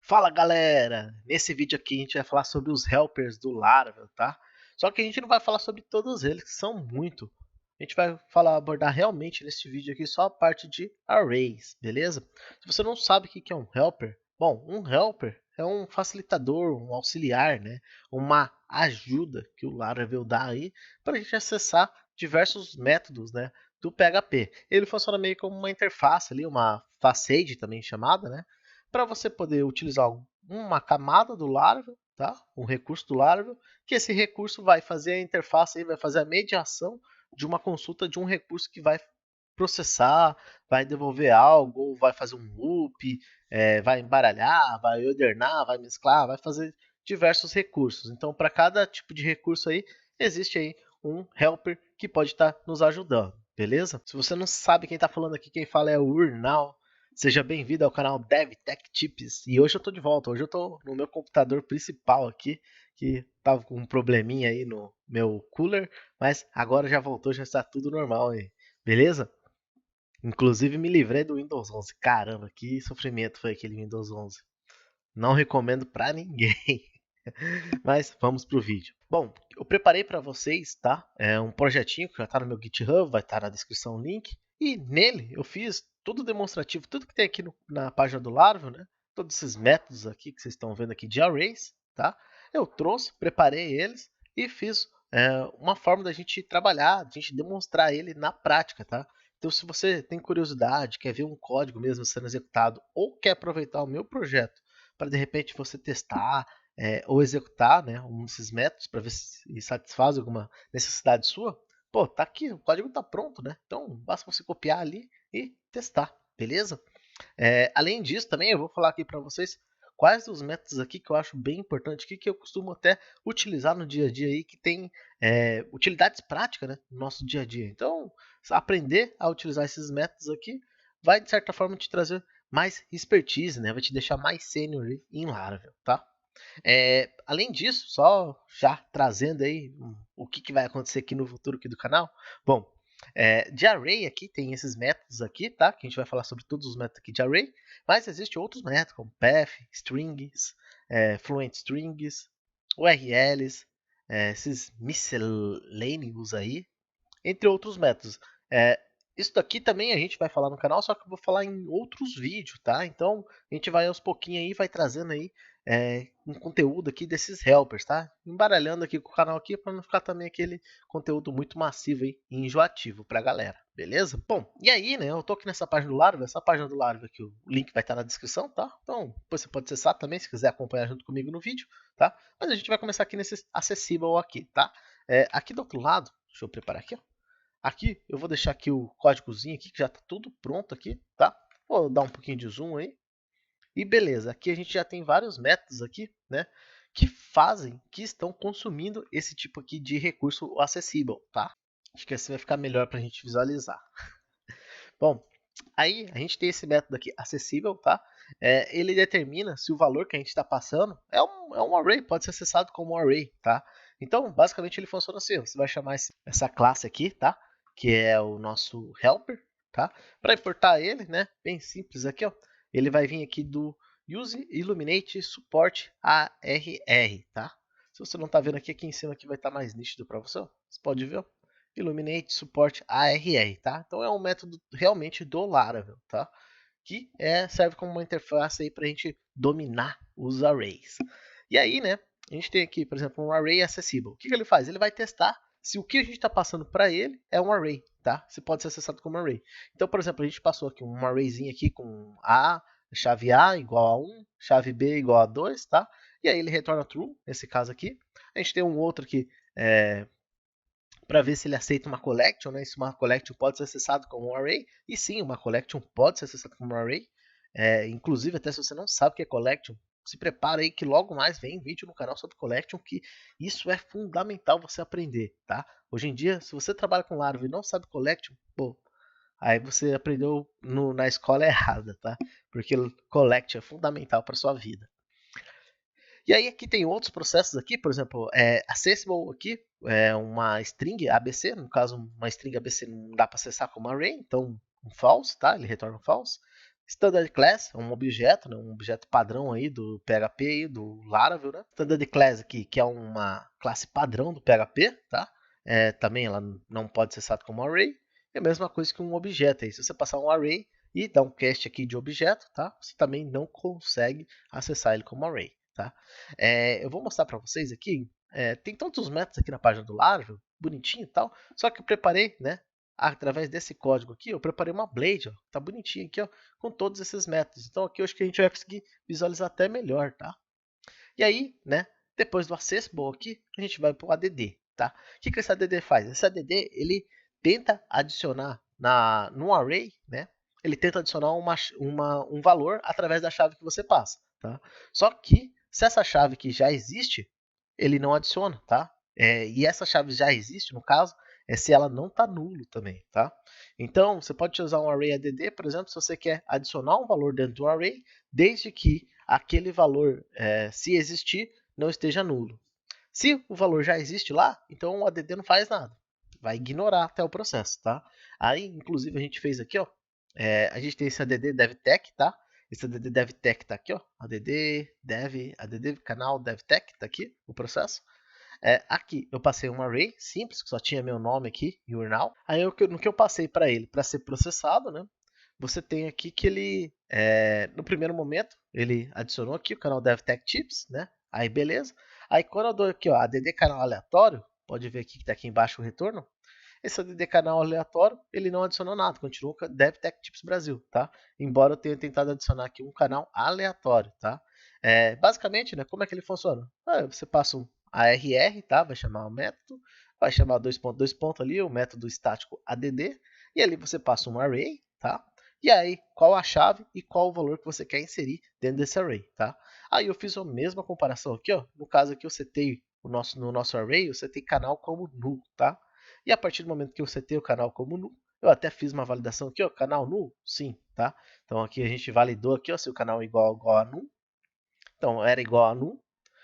Fala galera! Nesse vídeo aqui a gente vai falar sobre os helpers do Laravel, tá? Só que a gente não vai falar sobre todos eles, que são muito. A gente vai abordar realmente nesse vídeo aqui só a parte de arrays, beleza? Se você não sabe o que é um helper, bom, um helper é um facilitador, um auxiliar, né? Uma ajuda que o Laravel dá aí para a gente acessar diversos métodos, né? Do PHP. Ele funciona meio como uma interface ali, uma facade também chamada, né? Para você poder utilizar uma camada do Laravel, tá? Um recurso do Laravel, que esse recurso vai fazer a interface, aí, vai fazer a mediação de uma consulta de um recurso que vai processar, vai devolver algo, ou vai fazer um loop, vai embaralhar, vai ordenar, vai mesclar, vai fazer diversos recursos. Então, para cada tipo de recurso aí, existe aí um helper que pode estar nos ajudando, beleza? Se você não sabe quem está falando aqui, quem fala é o Urnal. Seja bem-vindo ao canal DevTech Tips. E hoje eu tô de volta. Hoje eu tô no meu computador principal aqui, que tava com um probleminha aí no meu cooler, mas agora já voltou, já está tudo normal aí. Beleza? Inclusive me livrei do Windows 11. Caramba, que sofrimento foi aquele Windows 11. Não recomendo pra ninguém. Mas vamos pro vídeo. Bom, eu preparei para vocês, tá? É um projetinho que já está no meu GitHub, vai estar na descrição o link. E nele eu fiz tudo demonstrativo, tudo que tem aqui na página do Laravel, né? Todos esses métodos aqui que vocês estão vendo aqui de arrays, tá? Eu trouxe, preparei eles e fiz uma forma da gente trabalhar, da gente demonstrar ele na prática, tá? Então, se você tem curiosidade, quer ver um código mesmo sendo executado ou quer aproveitar o meu projeto para de repente você testar ou executar, né, um desses métodos para ver se satisfaz alguma necessidade sua, pô, tá aqui, o código tá pronto, né? Então basta você copiar ali e testar, beleza? Além disso, também eu vou falar aqui para vocês quais os métodos aqui que eu acho bem importante, que eu costumo até utilizar no dia a dia aí, que tem utilidades práticas, né, no nosso dia a dia. Então, aprender a utilizar esses métodos aqui vai, de certa forma, te trazer mais expertise, né? Vai te deixar mais sênior em Laravel, tá? Além disso, só já trazendo aí o que vai acontecer aqui no futuro aqui do canal. Bom, de array aqui tem esses métodos aqui, tá? Que a gente vai falar sobre todos os métodos aqui de array, mas existem outros métodos como path, strings, fluent strings, URLs, esses miscellaneous aí, entre outros métodos. Isso daqui também a gente vai falar no canal, só que eu vou falar em outros vídeos, tá? Então a gente vai aos pouquinhos aí, vai trazendo aí um conteúdo aqui desses helpers, tá? Embaralhando aqui com o canal aqui para não ficar também aquele conteúdo muito massivo aí e enjoativo pra galera, beleza? Bom, e aí, né? Eu tô aqui nessa página do Laravel, essa página do Laravel aqui, o link vai estar na descrição, tá? Então depois você pode acessar também se quiser acompanhar junto comigo no vídeo, tá? Mas a gente vai começar aqui nesse acessível aqui, tá? Aqui do outro lado, deixa eu preparar aqui, ó. Aqui eu vou deixar aqui o códigozinho aqui, que já está tudo pronto aqui, tá? Vou dar um pouquinho de zoom aí. E beleza, aqui a gente já tem vários métodos aqui, né? Que fazem, que estão consumindo esse tipo aqui de recurso acessível, tá? Acho que assim vai ficar melhor para a gente visualizar. Bom, aí a gente tem esse método aqui acessível, tá? Ele determina se o valor que a gente está passando é um array, pode ser acessado como um array, tá? Então, basicamente ele funciona assim, você vai chamar essa classe aqui, tá? Que é o nosso helper, tá? Para importar ele, né? Bem simples aqui, ó. Ele vai vir aqui do use illuminate support arr, tá? Se você não está vendo aqui, aqui em cima aqui vai estar mais nítido para você, ó. Você pode ver, ó. Illuminate Support ARR, tá? Então é um método realmente do Laravel, tá? Que serve como uma interface aí para a gente dominar os arrays. E aí, né? A gente tem aqui, por exemplo, um array acessível. O que ele faz? Ele vai testar se o que a gente está passando para ele é um array, tá? Se pode ser acessado como array. Então, por exemplo, a gente passou aqui um arrayzinho aqui com chave A igual a 1, chave B igual a 2, tá? E aí ele retorna true, nesse caso aqui. A gente tem um outro aqui para ver se ele aceita uma collection, né? Se uma collection pode ser acessado como um array. E sim, uma collection pode ser acessada como um array. Inclusive, até se você não sabe o que é collection, se prepara aí que logo mais vem vídeo no canal sobre collection, que isso é fundamental você aprender, tá? Hoje em dia, se você trabalha com Laravel e não sabe collection, pô, aí você aprendeu na escola errada, tá? Porque collection é fundamental para sua vida. E aí aqui tem outros processos aqui, por exemplo, accessible aqui, uma string ABC, no caso uma string ABC não dá para acessar como array, então um false, tá? Ele retorna um false. Standard Class é um objeto, né, um objeto padrão aí do PHP, aí, do Laravel, né? Standard Class aqui, que é uma classe padrão do PHP, tá? Também ela não pode ser usada como array. É a mesma coisa que um objeto aí. Se você passar um array e dar um cast aqui de objeto, tá? Você também não consegue acessar ele como array, tá? Eu vou mostrar para vocês aqui. Tem tantos métodos aqui na página do Laravel, bonitinho e tal. Só que eu preparei, né? Através desse código aqui, eu preparei uma blade, ó, tá bonitinho aqui, ó, com todos esses métodos. Então aqui eu acho que a gente vai conseguir visualizar até melhor, tá? E aí, né, depois do accessible aqui, a gente vai para o add, tá? O que esse add faz? Esse add, ele tenta adicionar no array, né? Ele tenta adicionar um valor através da chave que você passa, tá? Só que, se essa chave que já existe, ele não adiciona, tá? E essa chave já existe, no caso, se ela não está nulo também, tá? Então, você pode usar um array add, por exemplo, se você quer adicionar um valor dentro do array, desde que aquele valor, se existir, não esteja nulo. Se o valor já existe lá, então o add não faz nada. Vai ignorar até o processo, tá? Aí, inclusive, a gente fez aqui, ó. A gente tem esse add devtech, tá? Esse add devtech tá aqui, ó. Add canal devtech, tá aqui o processo. Aqui eu passei um array simples, que só tinha meu nome aqui e URL. Aí no que eu passei para ele para ser processado, né? Você tem aqui que ele, no primeiro momento, ele adicionou aqui o canal DevTech Tips, né? Aí beleza. Aí quando eu dou aqui, ó, add canal aleatório, pode ver aqui que está aqui embaixo o retorno. Esse add canal aleatório, ele não adicionou nada, continua com DevTech Tips Brasil, tá? Embora eu tenha tentado adicionar aqui um canal aleatório, tá? Basicamente, né, como é que ele funciona? Você passa um ARR, tá? Vai chamar o método, vai chamar 2.2 ali, o método estático add, e ali você passa um array, tá? E aí, qual a chave e qual o valor que você quer inserir dentro desse array, tá? Aí eu fiz a mesma comparação aqui, ó. No caso aqui eu setei no nosso array, eu setei canal como null, tá? E a partir do momento que eu setei o canal como null, eu até fiz uma validação aqui, ó, canal null, sim, tá? Então aqui a gente validou aqui, ó, se o canal é igual a null. Então era igual a null.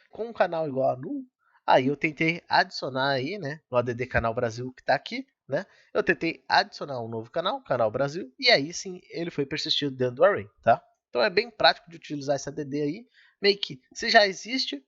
Com o canal igual a null, aí eu tentei adicionar aí, né, no add canal Brasil que está aqui, né? Eu tentei adicionar um novo canal, canal Brasil, e aí sim ele foi persistido dentro do array, tá? Então é bem prático de utilizar esse add aí, meio que se já existe,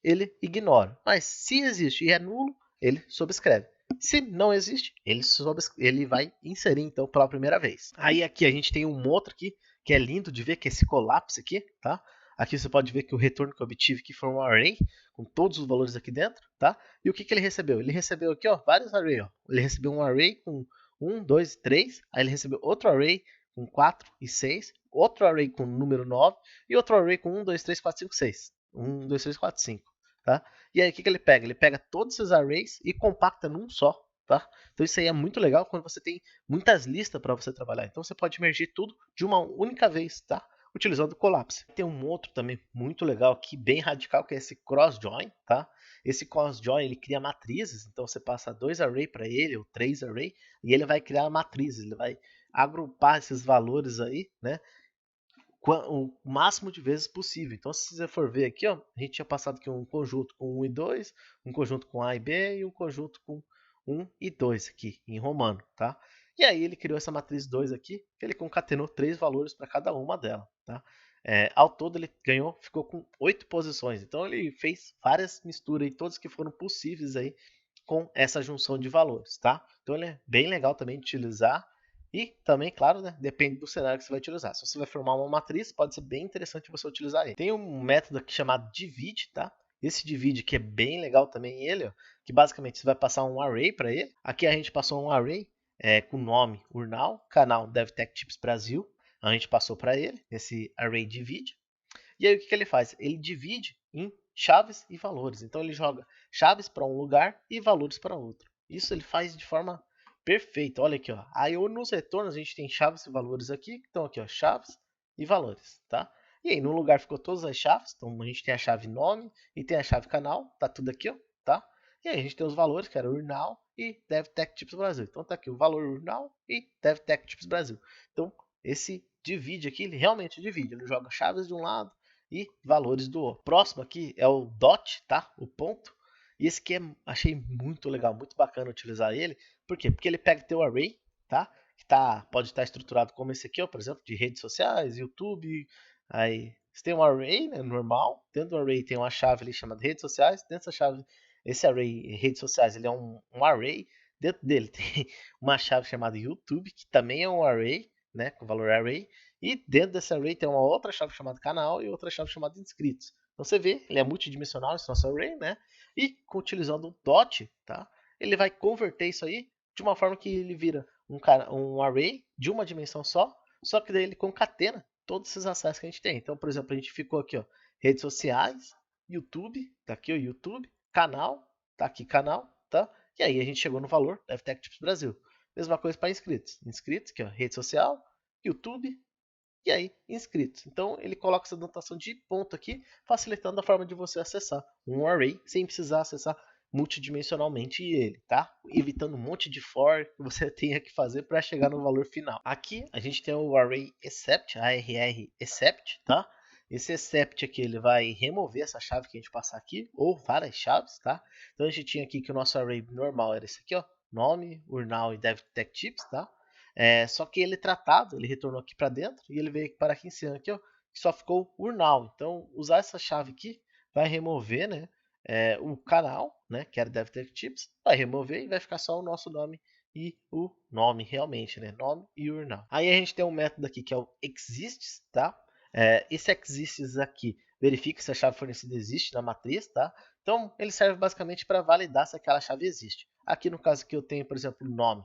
ele ignora. Mas se existe e é nulo, ele subscreve. Se não existe, ele vai inserir então pela primeira vez. Aí aqui a gente tem um outro aqui que é lindo de ver, que é esse colapso aqui, tá? Aqui você pode ver que o retorno que eu obtive aqui foi um array com todos os valores aqui dentro, tá? E o que ele recebeu? Ele recebeu aqui, ó, vários arrays, ó. Ele recebeu um array com 1, 2 e 3, aí ele recebeu outro array com 4 e 6, outro array com número 9 e outro array com 1, 2, 3, 4, 5, 6. 1, 2, 3, 4, 5. Tá? E aí o que ele pega? Ele pega todos esses arrays e compacta num só. Tá? Então isso aí é muito legal quando você tem muitas listas para você trabalhar. Então você pode mergir tudo de uma única vez, tá? Utilizando o Collapse. Tem um outro também muito legal aqui, bem radical, que é esse Cross Join, tá? Esse Cross Join ele cria matrizes, então você passa 2 arrays para ele ou 3 arrays e ele vai criar matrizes, ele vai agrupar esses valores aí, né? O máximo de vezes possível. Então, se você for ver aqui, ó, a gente tinha passado aqui um conjunto com 1 e 2, um conjunto com A e B e um conjunto com 1 e 2 aqui, em romano, tá? E aí ele criou essa matriz 2 aqui, que ele concatenou 3 valores para cada uma dela, tá? Ao todo ele ganhou, ficou com 8 posições. Então ele fez várias misturas aí, todas que foram possíveis aí com essa junção de valores, tá? Então ele é bem legal também de utilizar. E também, claro, né, depende do cenário que você vai utilizar. Se você vai formar uma matriz, pode ser bem interessante você utilizar ele. Tem um método aqui chamado divide, tá? Esse divide que é bem legal também ele, ó, que basicamente você vai passar um array para ele. Aqui a gente passou um array com nome Urnal, canal DevTech Tips Brasil. A gente passou para ele esse array divide. E aí o que ele faz? Ele divide em chaves e valores. Então ele joga chaves para um lugar e valores para outro. Isso ele faz de forma perfeita. Olha aqui, ó. Aí nos retornos a gente tem chaves e valores aqui. Então aqui, ó, chaves e valores, tá? E aí no lugar ficou todas as chaves. Então a gente tem a chave nome e tem a chave canal. Tá tudo aqui, ó, tá? E aí a gente tem os valores, que era Urnal e DevTech Tips Brasil. Então tá aqui o valor Urnal e DevTech Tips Brasil. Então esse divide aqui, ele realmente divide. Ele joga chaves de um lado e valores do outro. Próximo aqui é o dot, tá? O ponto. E esse aqui achei muito legal, muito bacana utilizar ele. Por quê? Porque ele pega teu array, tá? que pode estar estruturado como esse aqui, ó, por exemplo, de redes sociais, YouTube. Aí você tem um array, né, normal. Dentro do array tem uma chave ali chamada redes sociais. Dentro dessa chave, esse array redes sociais, ele é um array. Dentro dele tem uma chave chamada YouTube, que também é um array, né, com valor array. E dentro desse array tem uma outra chave chamada canal e outra chave chamada inscritos. Então você vê, ele é multidimensional esse nosso array, né? E utilizando o dot, tá? Ele vai converter isso aí de uma forma que ele vira um array de uma dimensão só que daí ele concatena todos esses acessos que a gente tem. Então, por exemplo, a gente ficou aqui, ó, redes sociais, YouTube, tá aqui o YouTube, canal, tá aqui canal, tá? E aí a gente chegou no valor da FTech Tips Brasil. Mesma coisa para inscritos. Inscritos, aqui, ó, rede social, YouTube, e aí inscritos. Então ele coloca essa notação de ponto aqui, facilitando a forma de você acessar um array sem precisar acessar multidimensionalmente ele, tá? Evitando um monte de for que você tenha que fazer para chegar no valor final. Aqui a gente tem o array except, ARR except, tá? Esse except aqui ele vai remover essa chave que a gente passar aqui, ou várias chaves, tá? Então a gente tinha aqui que o nosso array normal era esse aqui, ó, nome, urnal e devtechtips, tá? Só que ele tratado, ele retornou aqui para dentro e ele veio para aqui em cima, aqui, ó, que só ficou urnal. Então, usar essa chave aqui vai remover, né, o canal, né, que era devtechtips, vai remover e vai ficar só o nosso nome e o nome realmente, né, nome e urnal. Aí a gente tem um método aqui que é o exists, tá? Esse exists aqui verifica se a chave fornecida existe na matriz, tá? Então, ele serve basicamente para validar se aquela chave existe. Aqui no caso que eu tenho, por exemplo, o nome,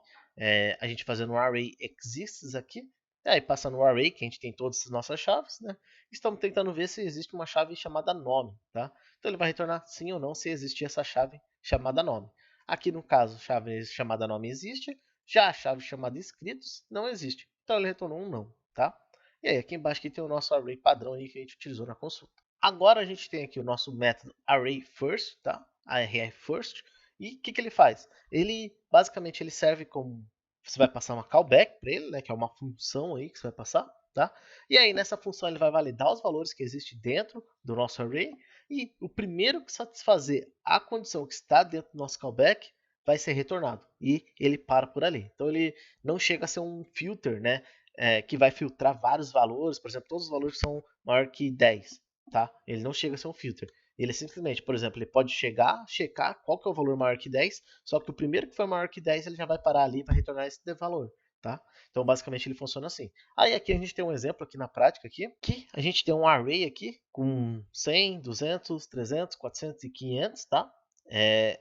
a gente fazendo um array exists aqui, aí passando o array, que a gente tem todas as nossas chaves, né? Estamos tentando ver se existe uma chave chamada nome, tá? Então ele vai retornar sim ou não se existir essa chave chamada nome. Aqui no caso, a chave chamada nome existe, já a chave chamada inscritos não existe. Então ele retornou um não, tá? E aí aqui embaixo aqui tem o nosso array padrão aí que a gente utilizou na consulta. Agora a gente tem aqui o nosso método arrayFirst, tá? ArrayFirst. E o que ele faz? Ele basicamente ele serve como você vai passar uma callback para ele, né, que é uma função aí que você vai passar, tá? E aí nessa função ele vai validar os valores que existem dentro do nosso array e o primeiro que satisfazer a condição que está dentro do nosso callback vai ser retornado e ele para por ali. Então ele não chega a ser um filter, né, que vai filtrar vários valores, por exemplo, todos os valores são maior que 10, tá? Ele não chega a ser um filter. Ele simplesmente, por exemplo, ele pode chegar, checar qual que é o valor maior que 10, só que o primeiro que for maior que 10, ele já vai parar ali para retornar esse valor, tá? Então, basicamente, ele funciona assim. Aí aqui a gente tem um exemplo aqui na prática aqui, que a gente tem um array aqui com 100, 200, 300, 400 e 500, tá?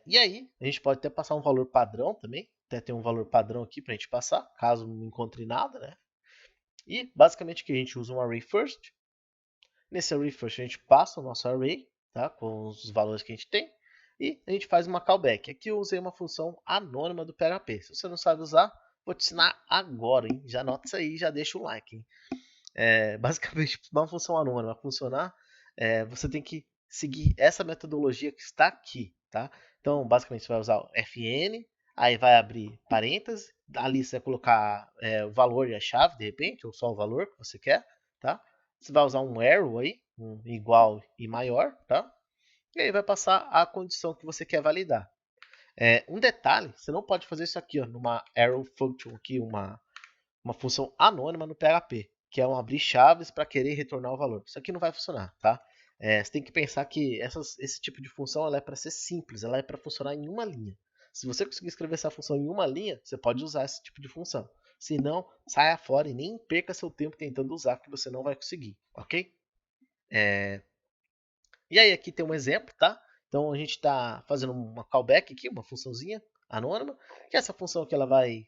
E aí, a gente pode até passar um valor padrão também, até ter um valor padrão aqui para a gente passar, caso não encontre nada, né? E, basicamente, que a gente usa um array first. Nesse array first, a gente passa o nosso array, tá? Com os valores que a gente tem. E a gente faz uma callback. Aqui eu usei uma função anônima do PHP. Se você não sabe usar, vou te ensinar agora, hein? Já anota isso aí e já deixa o like, hein? Basicamente, uma função anônima funcionar, você tem que seguir essa metodologia que está aqui, tá? Então, basicamente, você vai usar o fn, aí vai abrir parênteses, ali você vai colocar o valor e a chave, de repente, ou só o valor que você quer, tá? Você vai usar um arrow aí, um igual e maior, tá? E aí vai passar a condição que você quer validar. Um detalhe, você não pode fazer isso aqui, ó, numa arrow function, aqui, uma função anônima no PHP, que é um abrir chaves para querer retornar o valor. Isso aqui não vai funcionar, tá? Você tem que pensar que esse tipo de função ela é para ser simples, ela é para funcionar em uma linha. Se você conseguir escrever essa função em uma linha, você pode usar esse tipo de função. Se não, saia fora e nem perca seu tempo tentando usar, que você não vai conseguir, ok? E aí aqui tem um exemplo, tá? Então a gente está fazendo uma callback aqui, uma funçãozinha anônima, que essa função aqui ela vai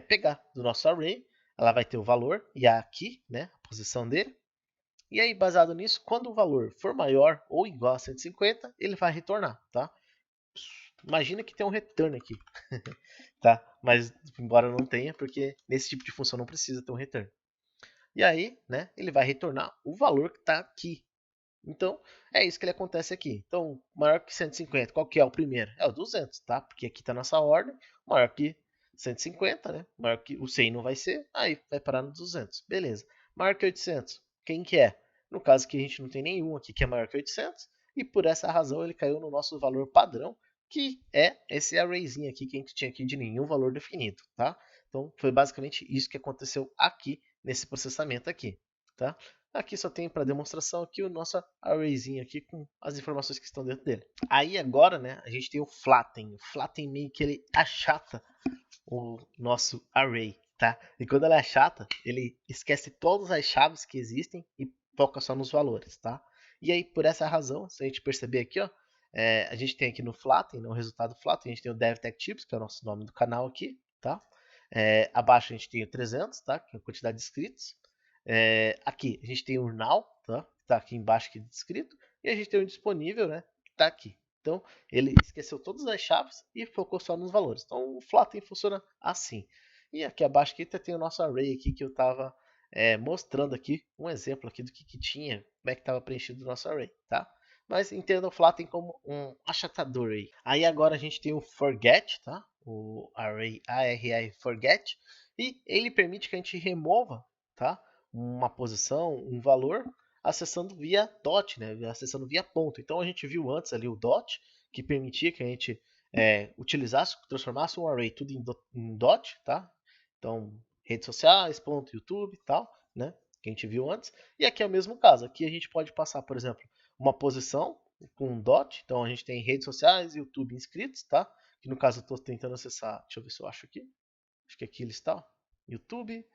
pegar do nosso array, ela vai ter o valor e a key, né, a posição dele. E aí baseado nisso, quando o valor for maior ou igual a 150, ele vai retornar, tá? Imagina que tem um return aqui, tá? Mas embora não tenha, porque nesse tipo de função não precisa ter um return. E aí, né, ele vai retornar o valor que está aqui. Então, é isso que ele acontece aqui. Então, maior que 150, qual que é o primeiro? É o 200, tá? Porque aqui está nossa ordem, maior que 150, né? Maior que o 100 não vai ser, aí vai parar no 200. Beleza. Maior que 800, quem que é? No caso que a gente não tem nenhum aqui que é maior que 800, e por essa razão ele caiu no nosso valor padrão, que é esse arrayzinho aqui que a gente tinha aqui de nenhum valor definido, tá? Então foi basicamente isso que aconteceu aqui nesse processamento aqui, tá? Aqui só tem para demonstração aqui o nosso arrayzinho aqui com as informações que estão dentro dele. Aí agora, né, a gente tem o flatten. O flatten meio que ele achata o nosso array, tá? E quando ele achata, ele esquece todas as chaves que existem e foca só nos valores, tá? E aí, por essa razão, se a gente perceber aqui, ó, a gente tem aqui no flatten, no resultado flatten, a gente tem o DevTech Tips, que é o nosso nome do canal aqui, tá? Abaixo a gente tem o 300, tá? Que é a quantidade de inscritos. Aqui a gente tem o Now, tá? Que tá aqui embaixo aqui descrito. E a gente tem o disponível, né? Que tá aqui. Então, ele esqueceu todas as chaves e focou só nos valores. Então, o Flatten funciona assim. E aqui abaixo aqui tem o nosso array aqui que eu estava mostrando aqui um exemplo aqui do que tinha, como é que estava preenchido o nosso array, tá? Mas entenda o Flatten como um achatador aí. Aí agora a gente tem o Forget, tá? O array forget, e ele permite que a gente remova, tá? Uma posição, um valor, acessando via dot, né? Acessando via ponto. Então a gente viu antes ali o dot, que permitia que a gente utilizasse, transformasse um array tudo em dot, tá? Então redes sociais, ponto, YouTube e tal, né? Que a gente viu antes. E aqui é o mesmo caso. Aqui a gente pode passar, por exemplo, uma posição com um dot. Então a gente tem redes sociais, YouTube, inscritos, tá? Que no caso eu estou tentando acessar. Deixa eu ver se eu acho aqui. Acho que aqui ele está. YouTube,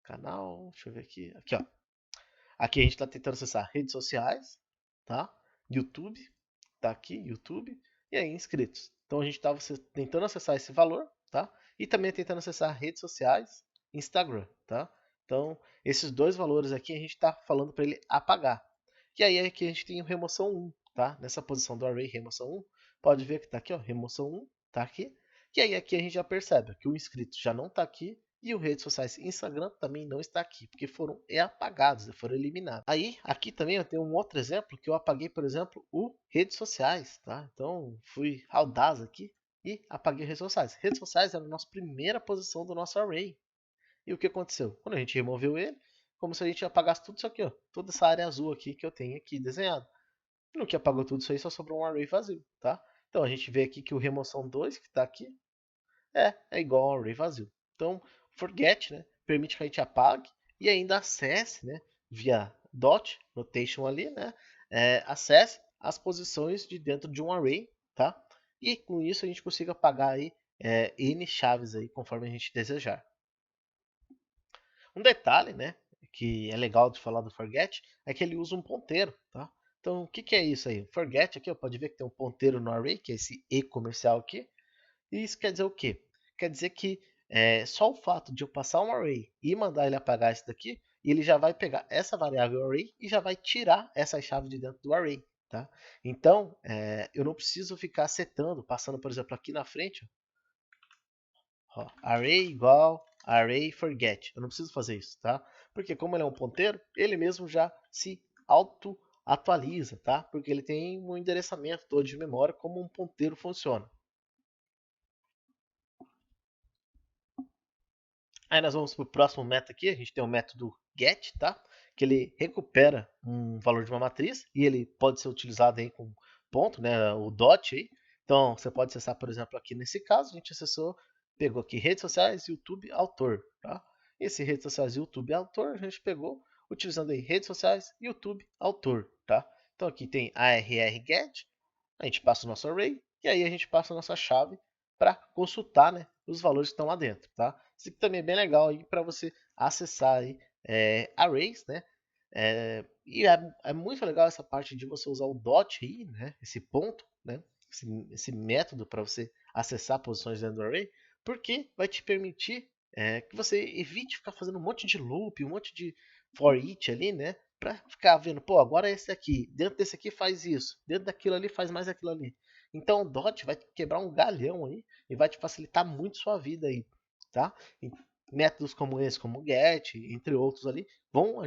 canal, deixa eu ver aqui. Aqui, ó. Aqui a gente está tentando acessar redes sociais, tá? YouTube, tá aqui, YouTube, e aí inscritos. Então a gente estava tentando acessar esse valor, tá? E também tentando acessar redes sociais, Instagram, tá? Então esses dois valores aqui a gente está falando para ele apagar. E aí aqui a gente tem o remoção 1, tá? Nessa posição do array remoção 1, pode ver que está aqui, ó, remoção 1, tá aqui. E aí aqui a gente já percebe que o inscrito já não está aqui e o redes sociais Instagram também não está aqui, porque foram apagados, foram eliminados. Aí, aqui também eu tenho um outro exemplo que eu apaguei, por exemplo, o redes sociais, tá? Então, fui audaz aqui e apaguei redes sociais. Redes sociais era a nossa primeira posição do nosso array. E o que aconteceu? Quando a gente removeu ele, como se a gente apagasse tudo isso aqui, ó, toda essa área azul aqui que eu tenho aqui desenhado. No que apagou tudo isso aí, só sobrou um array vazio, tá? Então a gente vê aqui que o remoção 2, que está aqui, é igual ao array vazio. Então, forget, né, permite que a gente apague e ainda acesse, né, via dot notation ali, né, acesse as posições de dentro de um array, tá? E com isso a gente consiga apagar aí n chaves aí conforme a gente desejar. Um detalhe, né, que é legal de falar do forget é que ele usa um ponteiro, tá? Então, o que é isso aí? Forget aqui, ó, pode ver que tem um ponteiro no array, que é esse e comercial aqui. E isso quer dizer o quê? Quer dizer que só o fato de eu passar um array e mandar ele apagar isso daqui, ele já vai pegar essa variável array e já vai tirar essa chave de dentro do array. Tá? Então, eu não preciso ficar setando, passando, por exemplo, aqui na frente, ó, array igual array forget. Eu não preciso fazer isso, tá? Porque como ele é um ponteiro, ele mesmo já se auto atualiza, tá? Porque ele tem um endereçamento todo de memória como um ponteiro funciona. Aí nós vamos para o próximo método aqui. A gente tem o método get, tá? Que ele recupera um valor de uma matriz e ele pode ser utilizado aí com ponto, né? O dot aí. Então você pode acessar, por exemplo, aqui nesse caso, a gente acessou, pegou aqui redes sociais, YouTube, autor, tá? Esse redes sociais, YouTube, autor, a gente pegou utilizando aí redes sociais, YouTube, autor, tá? Então aqui tem arr get, a gente passa o nosso array e aí a gente passa a nossa chave para consultar, né, os valores que estão lá dentro, tá? Isso aqui também é bem legal aí para você acessar aí, arrays, né? E é muito legal essa parte de você usar o dot aí, né? Esse ponto, né? Esse método para você acessar posições dentro do array, porque vai te permitir que você evite ficar fazendo um monte de loop, um monte de for each ali, né? Para ficar vendo, pô, agora é esse aqui, dentro desse aqui faz isso, dentro daquilo ali faz mais aquilo ali. Então o dot vai quebrar um galhão aí e vai te facilitar muito sua vida aí, tá? E métodos como esse, como o get, entre outros ali, vão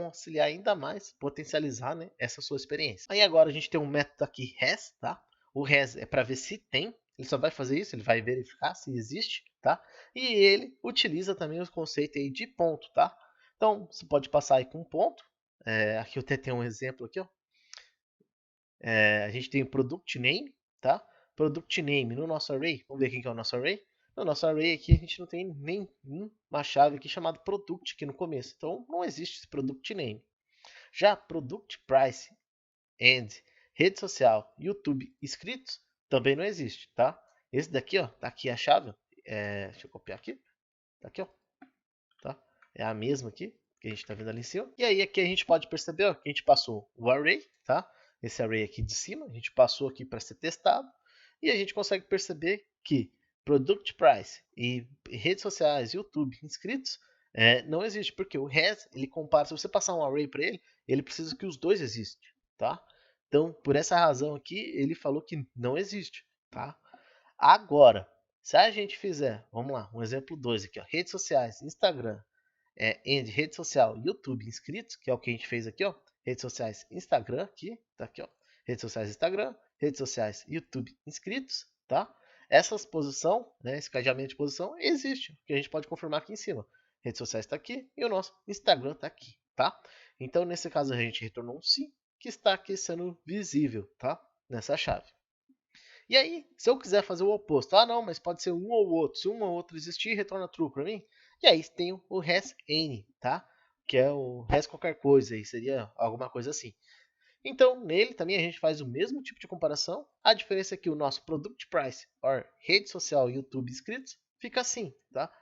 auxiliar ainda mais, potencializar, né, essa sua experiência. Aí agora a gente tem um método aqui res, tá? O res é para ver se tem, ele só vai fazer isso, ele vai verificar se existe, tá? E ele utiliza também o conceito aí de ponto, tá? Então você pode passar aí com um ponto. Aqui eu até tenho um exemplo aqui, ó. A gente tem o product name, tá? Product name no nosso array, vamos ver quem que é o nosso array. No nosso array aqui a gente não tem nenhuma chave aqui chamada product aqui no começo, então não existe esse product name. Já product price and rede social, YouTube, inscritos, também não existe, tá? Esse daqui, ó, tá aqui a chave, deixa eu copiar aqui, tá aqui, ó, tá? É a mesma aqui que a gente está vendo ali em cima. E aí aqui a gente pode perceber, ó, que a gente passou o array, tá? Esse array aqui de cima, a gente passou aqui para ser testado e a gente consegue perceber que product price e redes sociais, YouTube, inscritos, não existe, porque o has, ele compara, se você passar um array para ele, ele precisa que os dois existam, tá? Então, por essa razão aqui, ele falou que não existe, tá? Agora, se a gente fizer, vamos lá, um exemplo 2 aqui, ó, redes sociais, Instagram, and rede social, YouTube, inscritos, que é o que a gente fez aqui, ó, redes sociais, Instagram, aqui, tá aqui, ó, redes sociais, Instagram, redes sociais, YouTube, inscritos, tá? Essa posição, né, esse cadeamento de posição existe, que a gente pode confirmar aqui em cima. Redes sociais está aqui e o nosso Instagram está aqui, tá? Então, nesse caso, a gente retornou um sim, que está aqui sendo visível, tá? Nessa chave. E aí, se eu quiser fazer o oposto, ah não, mas pode ser um ou outro, se um ou outro existir, retorna true para mim. E aí tem o res n, tá? Que é o res qualquer coisa, aí seria alguma coisa assim. Então, nele também a gente faz o mesmo tipo de comparação. A diferença é que o nosso product price, or rede social, YouTube inscritos, fica assim, tá?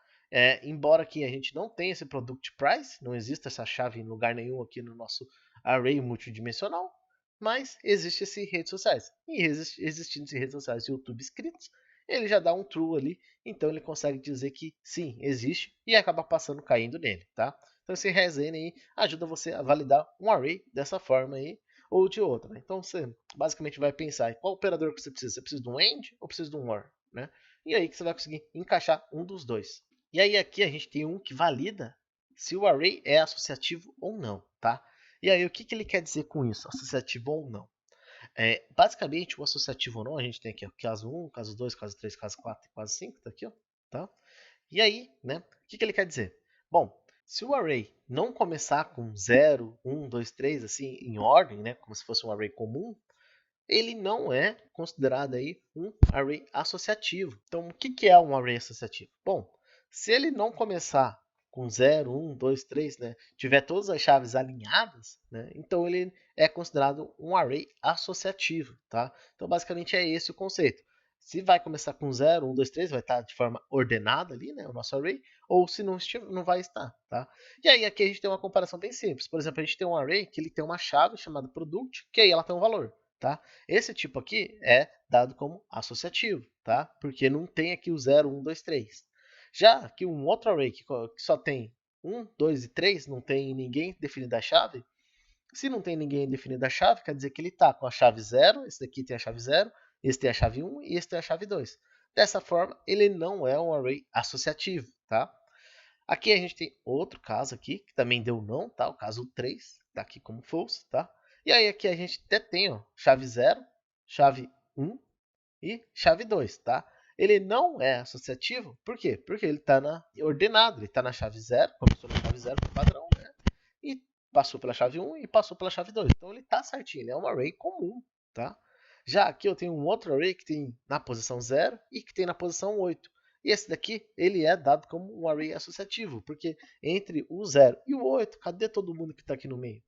Embora aqui a gente não tenha esse product price, não exista essa chave em lugar nenhum aqui no nosso array multidimensional, mas existe esse redes sociais. E existindo esse redes sociais e YouTube inscritos, ele já dá um true ali, então ele consegue dizer que sim, existe e acaba passando caindo nele, tá? Então esse resin aí ajuda você a validar um array dessa forma aí ou de outra, né? Então você basicamente vai pensar em qual operador que você precisa. Você precisa de um AND ou precisa de um OR, né? E aí que você vai conseguir encaixar um dos dois. E aí aqui a gente tem um que valida se o array é associativo ou não, tá? E aí o que ele quer dizer com isso, associativo ou não? Basicamente o associativo ou não, a gente tem aqui ó, caso 1, caso 2, caso 3, caso 4 e caso 5, tá aqui, ó, tá? E aí, né, o que ele quer dizer? Bom, se o array não começar com 0, 1, 2, 3, assim, em ordem, né, como se fosse um array comum, ele não é considerado aí um array associativo. Então, o que é um array associativo? Bom, se ele não começar com 0, 1, 2, 3, né, tiver todas as chaves alinhadas, né, então ele é considerado um array associativo, tá? Então, basicamente é esse o conceito. Se vai começar com 0, 1, 2, 3, vai estar de forma ordenada ali, né, o nosso array, ou se não, não vai estar, tá? E aí aqui a gente tem uma comparação bem simples. Por exemplo, a gente tem um array que ele tem uma chave chamada product, que aí ela tem um valor, tá? Esse tipo aqui é dado como associativo, tá? Porque não tem aqui o 0, 1, 2, 3. Já aqui um outro array que só tem 1, 2 e 3, não tem ninguém definido a chave. Se não tem ninguém definido a chave, quer dizer que ele está com a chave 0, esse daqui tem a chave 0, esse tem a chave 1 e esse tem a chave 2. Dessa forma, ele não é um array associativo, tá? Aqui a gente tem outro caso aqui, que também deu não, tá? O caso 3, tá aqui como false, tá? E aí aqui a gente até tem, ó, chave 0, chave 1 e chave 2, tá? Ele não é associativo, por quê? Porque ele está ordenado, ele está na chave 0, começou na chave 0 por padrão, né? E passou pela chave 1 e passou pela chave 2. Então ele está certinho, ele é um array comum, tá? Já aqui eu tenho um outro array que tem na posição 0 e que tem na posição 8. E esse daqui, ele é dado como um array associativo, porque entre o 0 e o 8, cadê todo mundo que está aqui no meio?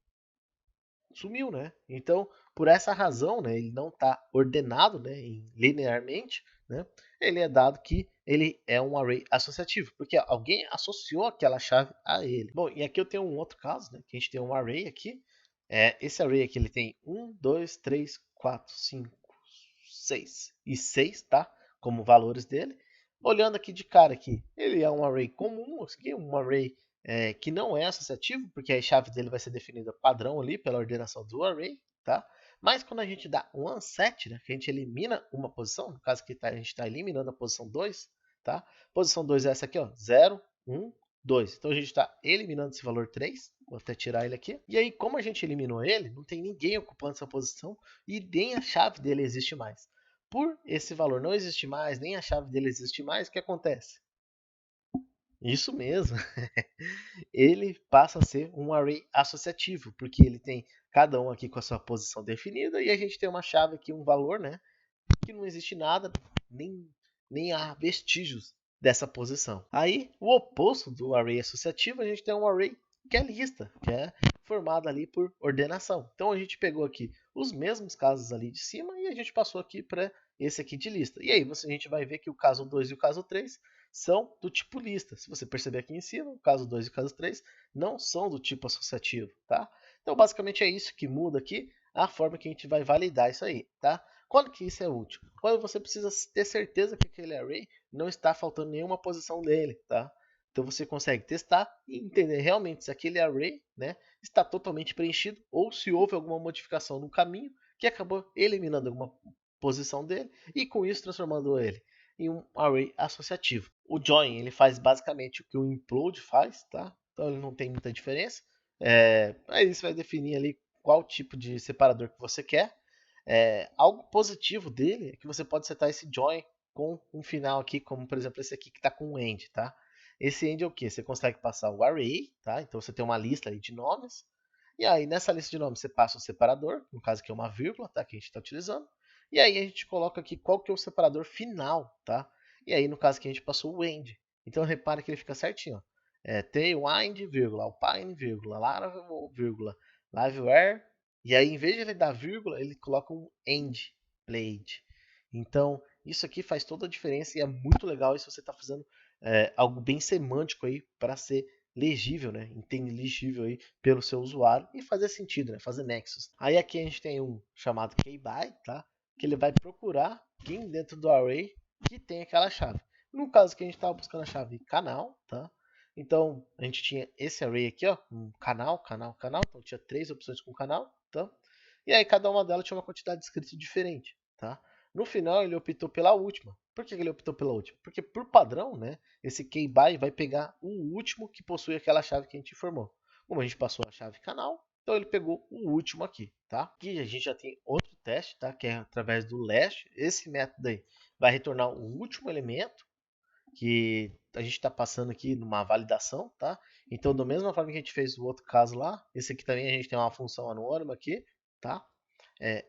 Sumiu, né? Então, por essa razão, né, ele não está ordenado, né, linearmente, né, ele é dado que ele é um array associativo, porque alguém associou aquela chave a ele. Bom, e aqui eu tenho um outro caso, né, que a gente tem um array aqui. Esse array aqui ele tem 1, 2, 3, 4, 5, 6 e 6, tá? Como valores dele. Olhando aqui de cara aqui, ele é um array comum, aqui, um array que não é associativo, porque a chave dele vai ser definida padrão ali pela ordenação do array, tá? Mas quando a gente dá um unset, né, que a gente elimina uma posição, no caso aqui a gente está eliminando a posição 2, tá? Posição 2 é essa aqui, ó, 0, 1, 2. Então a gente está eliminando esse valor 3, vou até tirar ele aqui. E aí, como a gente eliminou ele, não tem ninguém ocupando essa posição e nem a chave dele existe mais. Por esse valor não existir mais, nem a chave dele existir mais, o que acontece? Isso mesmo. Ele passa a ser um array associativo, porque ele tem cada um aqui com a sua posição definida e a gente tem uma chave aqui, um valor, né, que não existe nada, nem há vestígios dessa posição. Aí, o oposto do array associativo, a gente tem um array que é lista, que é formado ali por ordenação. Então a gente pegou aqui os mesmos casos ali de cima e a gente passou aqui para esse aqui de lista. E aí a gente vai ver que o caso 2 e o caso 3 são do tipo lista. Se você perceber aqui em cima, o caso 2 e o caso 3 não são do tipo associativo, tá? Então basicamente é isso que muda aqui, a forma que a gente vai validar isso aí, tá? Quando que isso é útil? Quando você precisa ter certeza que aquele array não está faltando nenhuma posição dele, tá? Então você consegue testar e entender realmente se aquele array, né, está totalmente preenchido ou se houve alguma modificação no caminho que acabou eliminando alguma posição dele e com isso transformando ele em um array associativo. O join ele faz basicamente o que o implode faz, tá? Então ele não tem muita diferença. Aí você vai definir ali qual tipo de separador que você quer. Algo positivo dele é que você pode setar esse join com um final aqui, como por exemplo esse aqui que está com um end, tá? Esse end é o que? Você consegue passar o array, tá? Então você tem uma lista aí de nomes. E aí nessa lista de nomes você passa o separador, no caso aqui é uma vírgula, tá? Que a gente está utilizando. E aí a gente coloca aqui qual que é o separador final, tá? E aí no caso aqui a gente passou o end. Então repare que ele fica certinho, ó. Tailwind, vírgula, alpine, vírgula, laravel, vírgula, liveware. E aí em vez de ele dar vírgula, ele coloca um end played. Então isso aqui faz toda a diferença e é muito legal se você está fazendo algo bem semântico aí para ser legível, né? Inteligível aí pelo seu usuário e fazer sentido, né? Fazer nexus. Aí aqui a gente tem um chamado kby, tá? Que ele vai procurar quem dentro do array que tem aquela chave. No caso que a gente estava buscando a chave canal, tá? Então a gente tinha esse array aqui, ó, um canal, canal, canal. Então tinha 3 opções com canal, tá? E aí cada uma delas tinha uma quantidade de escritos diferente, tá? No final ele optou pela última. Por que ele optou pela última? Porque por padrão, né, esse key-by vai pegar o último que possui aquela chave que a gente informou. Como a gente passou a chave canal, então ele pegou o último aqui, tá? Aqui a gente já tem outro teste, tá? Que é através do last. Esse método aí vai retornar o último elemento que a gente está passando aqui numa validação, tá? Então, da mesma forma que a gente fez o outro caso lá, esse aqui também a gente tem uma função anônima aqui, tá?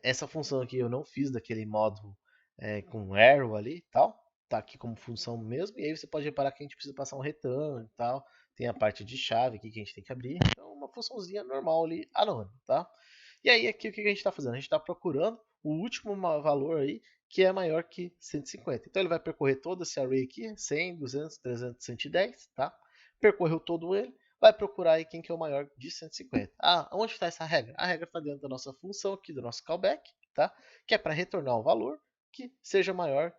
Essa função aqui eu não fiz daquele modo com arrow ali e tal, tá aqui como função mesmo, e aí você pode reparar que a gente precisa passar um return e tal, tem a parte de chave aqui que a gente tem que abrir, então uma funçãozinha normal ali, anônima, tá? E aí aqui o que a gente está fazendo? A gente está procurando o último valor aí que é maior que 150. Então ele vai percorrer todo esse array aqui, 100, 200, 300, 110, tá? Percorreu todo ele, vai procurar aí quem que é o maior de 150. Ah, onde está essa regra? A regra está dentro da nossa função aqui, do nosso callback, tá? Que é para retornar um valor que seja maior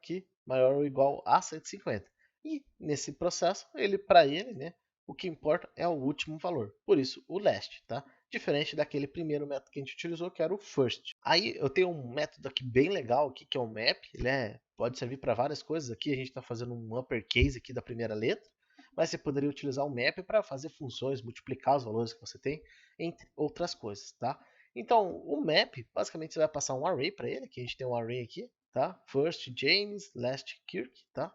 ou igual a 150. E nesse processo, para ele, né, o que importa é o último valor. Por isso, o last, tá? Diferente daquele primeiro método que a gente utilizou, que era o first. Aí eu tenho um método aqui bem legal aqui, que é o map. Ele pode servir para várias coisas aqui. A gente está fazendo um uppercase aqui da primeira letra. Mas você poderia utilizar o map para fazer funções, multiplicar os valores que você tem, entre outras coisas, tá? Então, o map, basicamente você vai passar um array para ele, que a gente tem um array aqui, tá? First James, last Kirk, tá?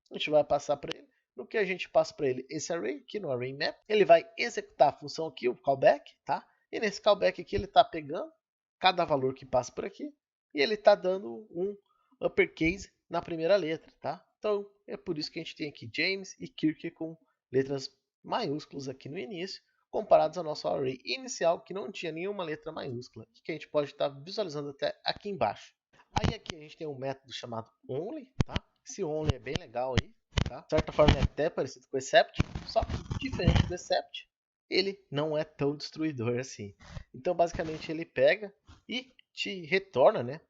A gente vai passar para ele. No que a gente passa para ele esse array, aqui no array map, ele vai executar a função aqui, o callback, tá? E nesse callback aqui ele está pegando cada valor que passa por aqui e ele está dando um uppercase na primeira letra, tá? Então é por isso que a gente tem aqui James e Kirk com letras maiúsculas aqui no início, comparados ao nosso array inicial que não tinha nenhuma letra maiúscula, que a gente pode estar visualizando até aqui embaixo. Aí aqui a gente tem um método chamado only, tá? Esse only é bem legal aí, tá? De certa forma é até parecido com o except, só que diferente do except, ele não é tão destruidor assim. Então basicamente ele pega e te retorna, né,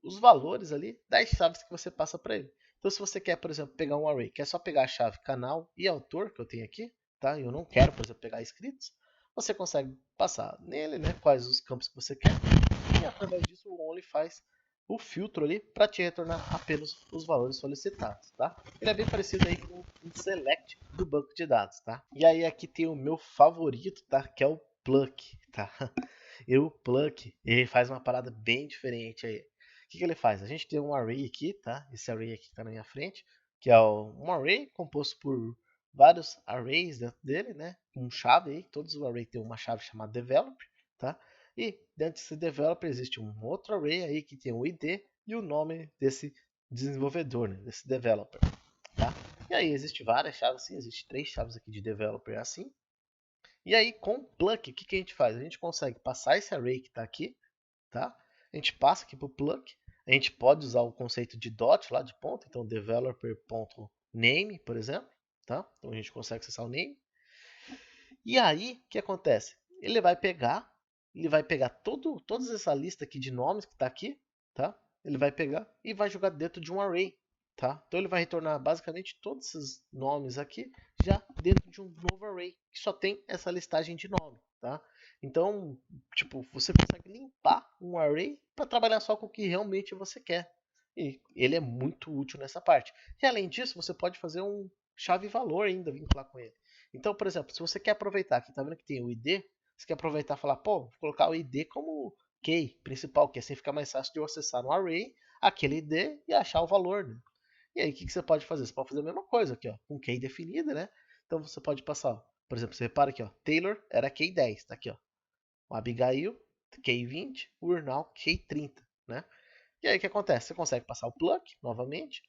os valores ali das chaves que você passa para ele. Então se você quer, por exemplo, pegar um array, quer só pegar a chave canal e autor que eu tenho aqui, tá? Eu não quero, por exemplo, pegar escritos. Você consegue passar nele, né, quais os campos que você quer e através disso o only faz o filtro ali para te retornar apenas os valores solicitados, tá? Ele é bem parecido aí com o select do banco de dados, tá? E aí aqui tem o meu favorito, tá? Que é o pluck, tá? E o pluck, ele faz uma parada bem diferente aí. O que ele faz? A gente tem um array aqui, tá? Esse array aqui que tá na minha frente, que é um array composto por vários arrays dentro dele, né? Com chave aí, todos os arrays têm uma chave chamada developer, tá? E dentro desse developer existe um outro array aí que tem o ID e o nome desse desenvolvedor, né, desse developer. Tá? E aí existe várias chaves assim, existe 3 chaves aqui de developer assim. E aí com o pluck, o que a gente faz? A gente consegue passar esse array que está aqui, tá? A gente passa aqui para o pluck. A gente pode usar o conceito de dot lá de ponto, então developer.name, por exemplo, tá? Então a gente consegue acessar o name. E aí, o que acontece? Ele vai pegar toda essa lista aqui de nomes que está aqui, tá? Ele vai pegar e vai jogar dentro de um array, tá? Então ele vai retornar basicamente todos esses nomes aqui já dentro de um novo array que só tem essa listagem de nome, tá? Então, tipo, você consegue limpar um array para trabalhar só com o que realmente você quer. E ele é muito útil nessa parte. E além disso, você pode fazer um chave valor ainda vincular com ele. Então, por exemplo, se você quer aproveitar, aqui tá vendo que tem o ID, você quer aproveitar e falar, pô, vou colocar o ID como key principal, que assim fica mais fácil de eu acessar no array aquele ID e achar o valor, né? E aí, o que você pode fazer? Você pode fazer a mesma coisa aqui, ó, com key definida, né? Então você pode passar, ó, por exemplo, você repara aqui, ó, Taylor era key 10, tá aqui, ó. O Abigail, key 20, o Urnal, key 30, né? E aí o que acontece? Você consegue passar o pluck novamente,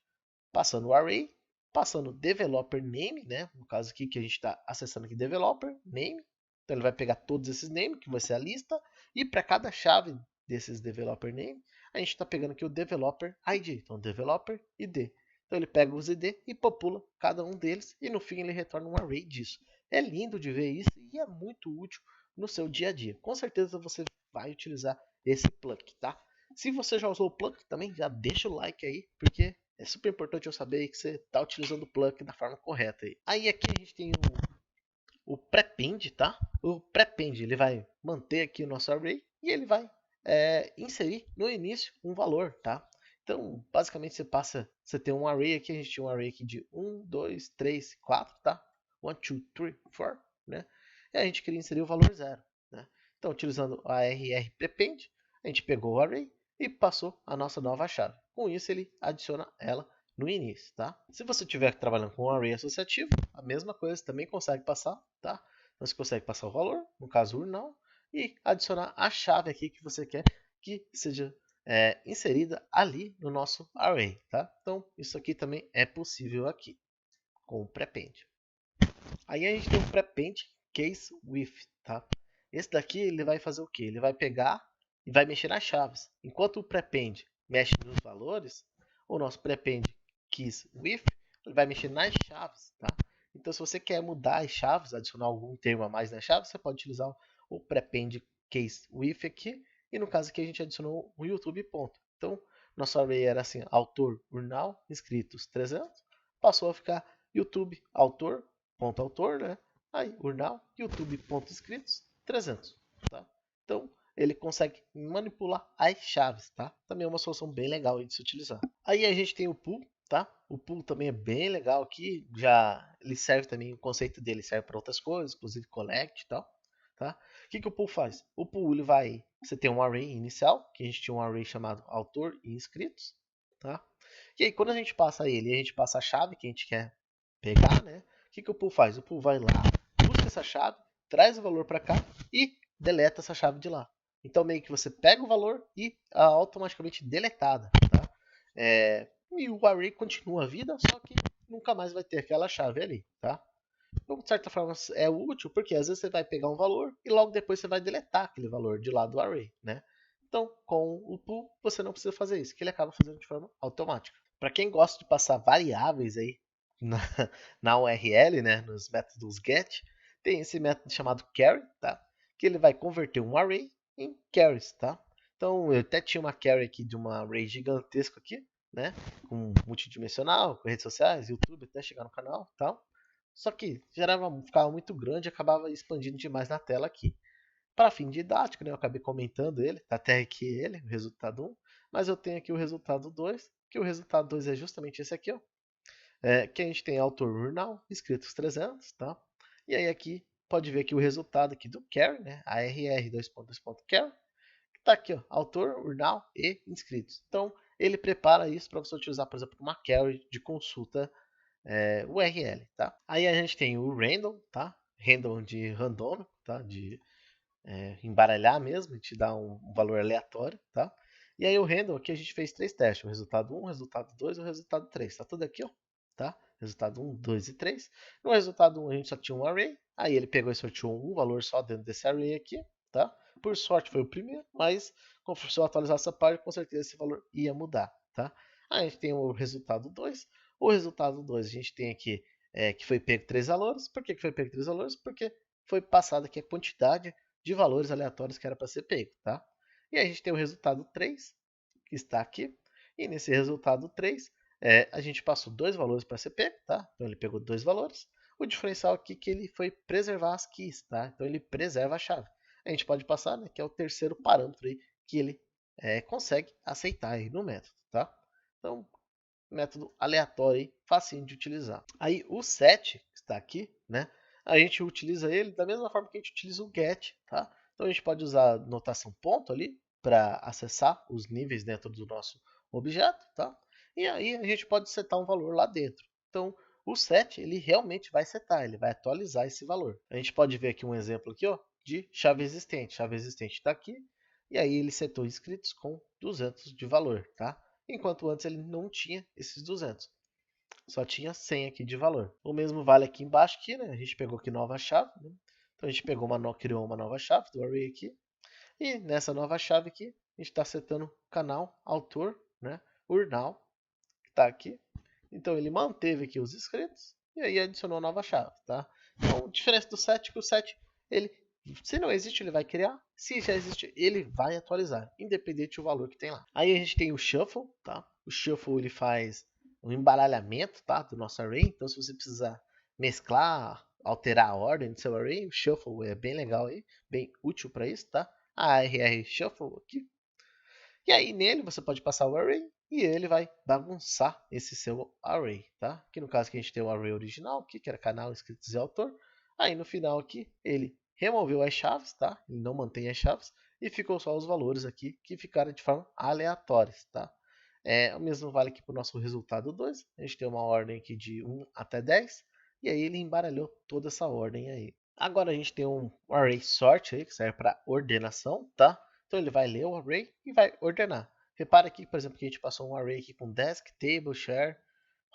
passando o array, passando developer name, né? No caso aqui que a gente está acessando aqui developer name. Então ele vai pegar todos esses names, que vai ser a lista, e para cada chave desses developer name, a gente está pegando aqui o developer ID, então developer ID. Então ele pega os ID e popula cada um deles e no fim ele retorna um array disso. É lindo de ver isso e é muito útil no seu dia a dia. Com certeza você vai utilizar esse plug, tá? Se você já usou o plug também, já deixa o like aí, porque é super importante eu saber que você está utilizando o plug da forma correta aí. Aí aqui a gente tem o prepend, tá? O prepend ele vai manter aqui o nosso array e ele vai inserir no início um valor, tá? Então, basicamente você tem um array aqui, a gente tinha um array aqui de 1, 2, 3, 4, tá? 1, 2, 3, 4, né? E a gente queria inserir o valor 0, né? Então, utilizando a rr prepend, a gente pegou o array e passou a nossa nova chave. Com isso, ele adiciona ela no início, tá? Se você estiver trabalhando com um array associativo, a mesma coisa, você também consegue passar, tá? Então você consegue passar o valor, no caso o urnal, e adicionar a chave aqui que você quer que seja inserida ali no nosso array, tá? Então isso aqui também é possível aqui com o prepend. Aí a gente tem o prepend case with, tá? Esse daqui ele vai fazer o que? Ele vai pegar e vai mexer nas chaves. Enquanto o prepend mexe nos valores, o nosso prepend case with ele vai mexer nas chaves, tá? Então, se você quer mudar as chaves, adicionar algum termo a mais nas chaves, você pode utilizar o prepend case with aqui. E no caso aqui a gente adicionou o YouTube ponto. Então, nosso array era assim, autor, urnal, inscritos 300, passou a ficar YouTube, autor, ponto autor, né? Aí, urnal, YouTube, ponto inscritos, 300, tá? Então, ele consegue manipular as chaves, tá? Também é uma solução bem legal de se utilizar. Aí a gente tem o pool, tá? O pool também é bem legal aqui, já ele serve também, o conceito dele serve para outras coisas, inclusive collect e tal, tá? O que o pool faz? O pool ele vai, você tem um array inicial, que a gente tinha um array chamado autor e inscritos, tá? E aí quando a gente passa ele, a gente passa a chave que a gente quer pegar, né? O que o pool faz? O pool vai lá, busca essa chave, traz o valor para cá e deleta essa chave de lá. Então meio que você pega o valor e automaticamente deletada, tá? E o array continua a vida, só que nunca mais vai ter aquela chave ali, tá? Então, de certa forma, é útil porque às vezes você vai pegar um valor e logo depois você vai deletar aquele valor de lá do array, né? Então, com o pool, você não precisa fazer isso, que ele acaba fazendo de forma automática. Para quem gosta de passar variáveis aí na, na URL, né, nos métodos get, tem esse método chamado carry, tá? Que ele vai converter um array em carries, tá? Então, eu até tinha uma carry aqui de uma array gigantesco aqui, né? Com multidimensional, com redes sociais, YouTube, até chegar no canal, tal. Só que ficava muito grande e acabava expandindo demais na tela aqui. Para fim didático, né, eu acabei comentando ele, tá até aqui ele, o resultado 1, mas eu tenho aqui o resultado 2, que o resultado 2 é justamente esse aqui, ó. Que a gente tem autor urnal, inscritos 300, tá? E aí aqui pode ver que o resultado aqui do carry, né, ARR 2.2.carry, que tá aqui, ó, autor, urnal e inscritos. Então ele prepara isso para você utilizar, por exemplo, uma carry de consulta URL, tá? Aí a gente tem o random, tá? Random de random, tá? De embaralhar mesmo, te dá um valor aleatório, tá? E aí o random aqui a gente fez 3 testes, o resultado 1, o resultado 2 e o resultado 3. Tá tudo aqui, ó, tá? Resultado 1, 2 e 3. No resultado 1 a gente só tinha um array, aí ele pegou e sorteou um valor só dentro desse array aqui, tá? Por sorte foi o primeiro, mas conforme eu atualizar essa página, com certeza esse valor ia mudar, tá? Aí a gente tem o resultado 2. O resultado 2 a gente tem aqui que foi pego 3 valores. Por que foi pego 3 valores? Porque foi passada aqui a quantidade de valores aleatórios que era para ser pego, tá? E aí a gente tem o resultado 3, que está aqui. E nesse resultado 3, a gente passou dois valores para ser pego, tá? Então ele pegou dois valores. O diferencial aqui é que ele foi preservar as keys, tá? Então ele preserva a chave. A gente pode passar, né, que é o terceiro parâmetro aí que ele consegue aceitar aí no método, tá? Então, método aleatório aí, facinho de utilizar. Aí o set, que está aqui, né? A gente utiliza ele da mesma forma que a gente utiliza o get, tá? Então a gente pode usar notação ponto ali para acessar os níveis dentro do nosso objeto, tá? E aí a gente pode setar um valor lá dentro. Então o set ele realmente vai setar, ele vai atualizar esse valor. A gente pode ver aqui um exemplo aqui, ó, de chave existente. Chave existente está aqui e aí ele setou inscritos com 200 de valor, tá? Enquanto antes ele não tinha esses 200, só tinha 100 aqui de valor. O mesmo vale aqui embaixo, aqui, né? A gente pegou aqui nova chave, né? Então a gente pegou criou uma nova chave do array aqui, e nessa nova chave aqui a gente está setando canal, autor, né? Urnal, que está aqui. Então ele manteve aqui os inscritos e aí adicionou a nova chave, tá? Então, a diferença do set é que o set, ele, se não existe, ele vai criar. Se já existe, ele vai atualizar, independente do valor que tem lá. Aí a gente tem o shuffle, tá? O shuffle ele faz um embaralhamento, tá? Do nosso array. Então, se você precisar mesclar, alterar a ordem do seu array, o shuffle é bem legal aí, bem útil para isso, tá? A ARR Shuffle aqui. E aí nele você pode passar o array e ele vai bagunçar esse seu array, tá? Aqui no caso aqui a gente tem o array original, aqui, que era canal, inscritos e autor. Aí no final aqui ele removeu as chaves, tá? Ele não mantém as chaves e ficou só os valores aqui que ficaram de forma aleatórias, tá? O mesmo vale aqui para o nosso resultado 2. A gente tem uma ordem aqui de 1 até 10 e aí ele embaralhou toda essa ordem aí. Agora a gente tem um array sort aí que serve para ordenação, tá? Então ele vai ler o array e vai ordenar. Repara aqui, por exemplo, que a gente passou um array aqui com desk, table, share,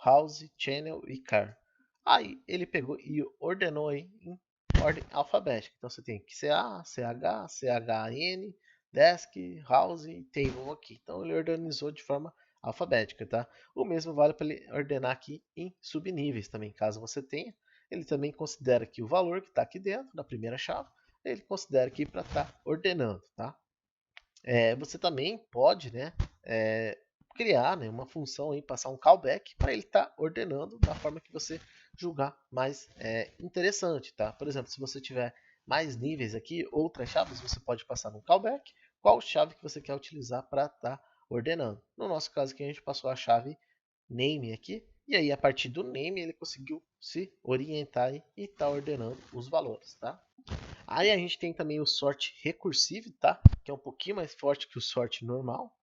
house, channel e car. Aí ele pegou e ordenou aí em ordem alfabética. Então você tem CA, CH, CHN, desk, house e table aqui. Então ele organizou de forma alfabética, tá? O mesmo vale para ele ordenar aqui em subníveis também, caso você tenha. Ele também considera que o valor que está aqui dentro da primeira chave, ele considera aqui para estar ordenando, tá? Você também pode, né, criar, né, uma função aí, passar um callback para ele estar ordenando da forma que você julgar mais interessante, tá? Por exemplo, se você tiver mais níveis aqui, outras chaves, você pode passar no callback qual chave que você quer utilizar para estar ordenando. No nosso caso aqui, a gente passou a chave name aqui, e aí a partir do name ele conseguiu se orientar e está ordenando os valores, tá? Aí a gente tem também o sort recursive, tá? Que é um pouquinho mais forte que o sort normal.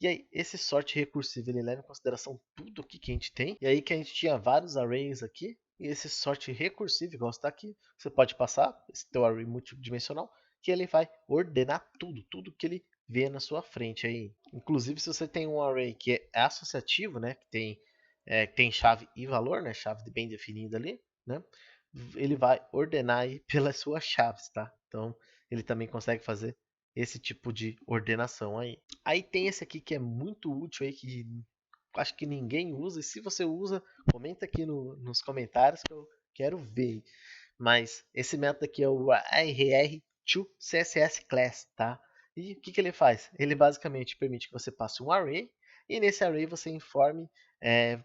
E aí, esse sort recursivo ele leva em consideração tudo aqui que a gente tem. E aí que a gente tinha vários arrays aqui. E esse sort recursivo, igual está aqui, você pode passar esse teu array multidimensional, que ele vai ordenar tudo, tudo que ele vê na sua frente aí. Inclusive, se você tem um array que é associativo, né, que tem chave e valor, né, chave bem definida ali, né, ele vai ordenar aí pelas suas chaves, tá? Então, ele também consegue fazer esse tipo de ordenação aí. Aí tem esse aqui que é muito útil aí, que acho que ninguém usa, e se você usa, comenta aqui nos comentários que eu quero ver. Mas esse método aqui é o ARR2CSS Class, tá? E o que ele faz? Ele basicamente permite que você passe um array, e nesse array você informe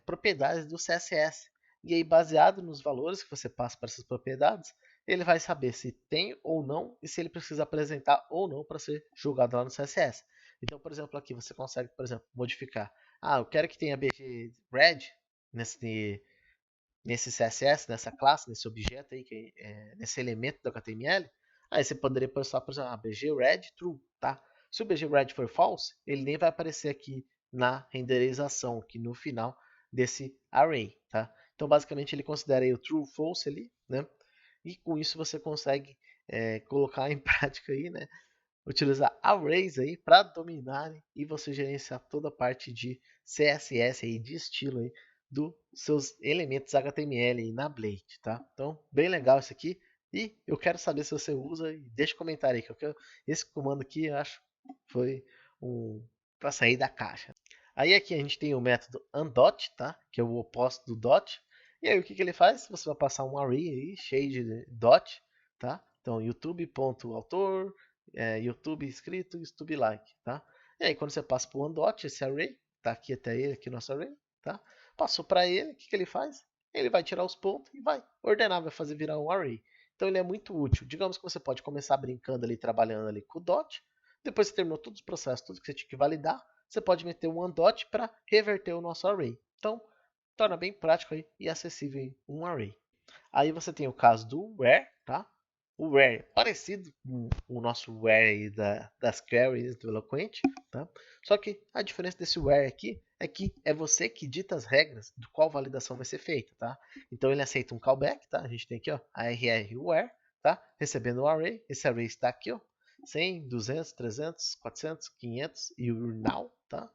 propriedades do CSS. E aí, baseado nos valores que você passa para essas propriedades, ele vai saber se tem ou não e se ele precisa apresentar ou não para ser julgado lá no CSS. Então, por exemplo, aqui você consegue, por exemplo, modificar. Eu quero que tenha BG red nesse CSS, nessa classe, nesse objeto aí, nesse elemento do HTML. Aí você poderia passar, por exemplo, BG red true, tá? Se o BG red for false, ele nem vai aparecer aqui na renderização, aqui no final desse array, tá? Então, basicamente, ele considera aí o true, false ali, né? E com isso você consegue colocar em prática aí, né? Utilizar arrays aí para dominar e você gerenciar toda a parte de CSS aí, de estilo aí dos seus elementos HTML na Blade, tá? Então, bem legal isso aqui. E eu quero saber se você usa, e deixa um comentário aí, que eu quero, esse comando aqui eu acho foi um para sair da caixa. Aí aqui a gente tem o método undot, tá? Que é o oposto do dot. E aí o que ele faz? Você vai passar um array aí, cheio de dot, tá? Então youtube.autor, YouTube inscrito, YouTube like, tá? E aí quando você passa para o undot, esse array, tá aqui até ele, aqui nosso array, tá? Passou para ele, o que ele faz? Ele vai tirar os pontos e vai ordenar, vai fazer virar um array. Então ele é muito útil. Digamos que você pode começar brincando ali, trabalhando ali com o dot. Depois que você terminou todos os processos, tudo que você tinha que validar, você pode meter um undot para reverter o nosso array. Então, torna bem prático aí e acessível um array. Aí você tem o caso do where, tá? O where é parecido com o nosso where das queries do Eloquent, tá? Só que a diferença desse where aqui é que é você que dita as regras do qual validação vai ser feita, tá? Então ele aceita um callback, tá? A gente tem aqui, ó, arr where, tá? Recebendo o array, esse array está aqui, ó, 100, 200, 300, 400, 500 e o now, tá?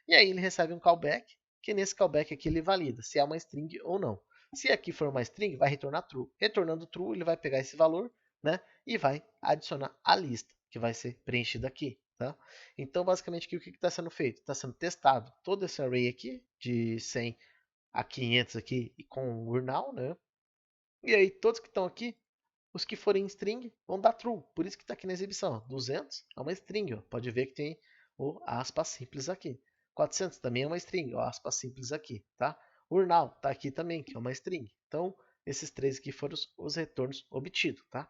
E aí ele recebe um callback, que nesse callback aqui ele valida se é uma string ou não. Se aqui for uma string, vai retornar true. Retornando true, ele vai pegar esse valor, né, e vai adicionar a lista, que vai ser preenchida aqui, tá? Então, basicamente, aqui, o que está sendo feito? Está sendo testado todo esse array aqui, de 100 a 500 aqui, e com o now, né? E aí, todos que estão aqui, os que forem string vão dar true. Por isso que está aqui na exibição. 200 é uma string. Ó. Pode ver que tem o aspas simples aqui. 400 também é uma string. O aspas simples aqui. Tá? O now está aqui também, que é uma string. Então, esses três aqui foram os retornos obtidos. Tá?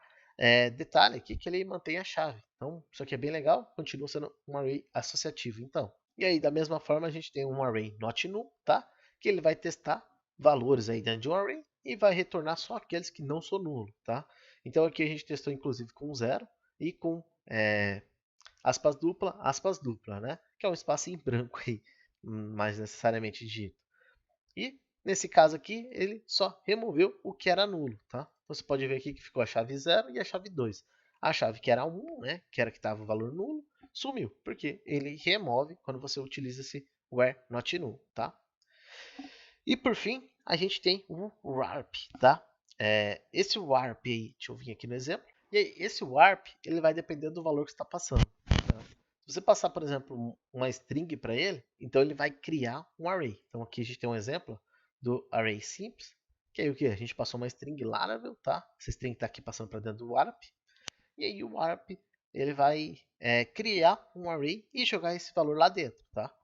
Detalhe aqui que ele mantém a chave. Então, isso aqui é bem legal. Continua sendo um array associativo. Então, e aí, da mesma forma, a gente tem um array not null. Tá? Que ele vai testar valores aí dentro de um array e vai retornar só aqueles que não são nulo. Tá? Então aqui a gente testou inclusive com zero e com aspas dupla, né? Que é um espaço em branco aí, mais necessariamente dito. E nesse caso aqui, ele só removeu o que era nulo, tá? Você pode ver aqui que ficou a chave 0 e a chave 2. A chave que era 1, né, que era que estava o valor nulo, sumiu, porque ele remove quando você utiliza esse where not null, tá? E por fim, a gente tem o warp, tá? Esse warp aí, deixa eu vir aqui no exemplo. E aí, esse warp, ele vai depender do valor que você está passando. Tá? Se você passar, por exemplo, uma string para ele, então ele vai criar um array. Então aqui a gente tem um exemplo do array simples, que aí o que? A gente passou uma string Laravel, tá? Essa string está aqui passando para dentro do warp. E aí o warp, ele vai criar um array e jogar esse valor lá dentro, tá?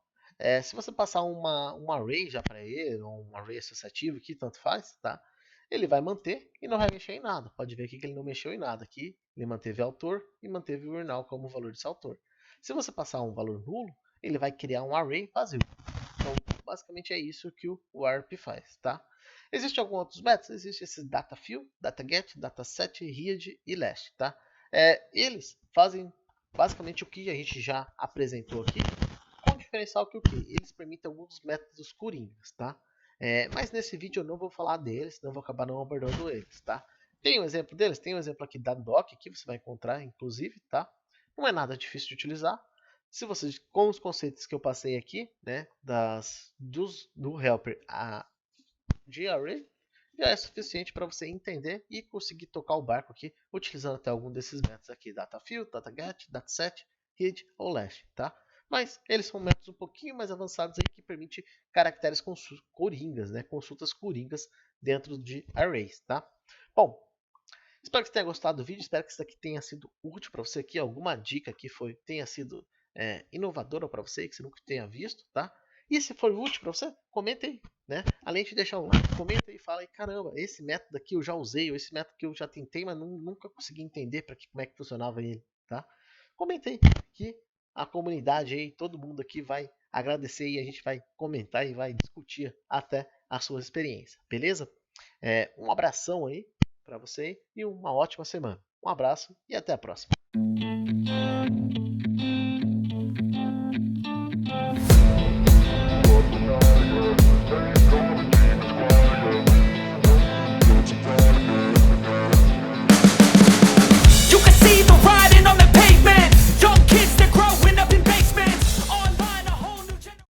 Se você passar um array já para ele, ou um array associativo aqui, tanto faz, tá? Ele vai manter e não vai mexer em nada. Pode ver aqui que ele não mexeu em nada. Aqui ele manteve autor e manteve o urnal como valor desse autor. Se você passar um valor nulo, ele vai criar um array vazio. Então, basicamente é isso que o warp faz, tá? Existem alguns outros métodos? Existe esse datafill, dataget, dataset, read e last, tá? Eles fazem basicamente o que a gente já apresentou aqui, com diferencial que o que? Eles permitem alguns métodos coringas, tá? Mas nesse vídeo eu não vou falar deles, senão eu vou acabar não abordando eles, tá? Tem um exemplo deles? Tem um exemplo aqui da doc, que você vai encontrar, inclusive, tá? Não é nada difícil de utilizar. Se vocês, com os conceitos que eu passei aqui, né, do helper de array, já é suficiente para você entender e conseguir tocar o barco aqui, utilizando até algum desses métodos aqui, datafill, dataget, dataset, read ou last, tá? Mas eles são métodos um pouquinho mais avançados aí que permite caracteres coringas, né? Consultas coringas dentro de arrays, tá? Bom, espero que você tenha gostado do vídeo, espero que isso aqui tenha sido útil para você aqui, alguma dica que tenha sido inovadora para você, que você nunca tenha visto, tá? E se for útil para você, comenta aí, né? Além de deixar um like, comenta aí e fala aí, caramba, esse método aqui eu já usei, ou esse método que eu já tentei, mas nunca consegui entender como é que funcionava ele, tá? Comenta aí, que a comunidade aí, todo mundo aqui vai agradecer e a gente vai comentar e vai discutir até as suas experiências, beleza? Um abração aí para você e uma ótima semana. Um abraço e até a próxima.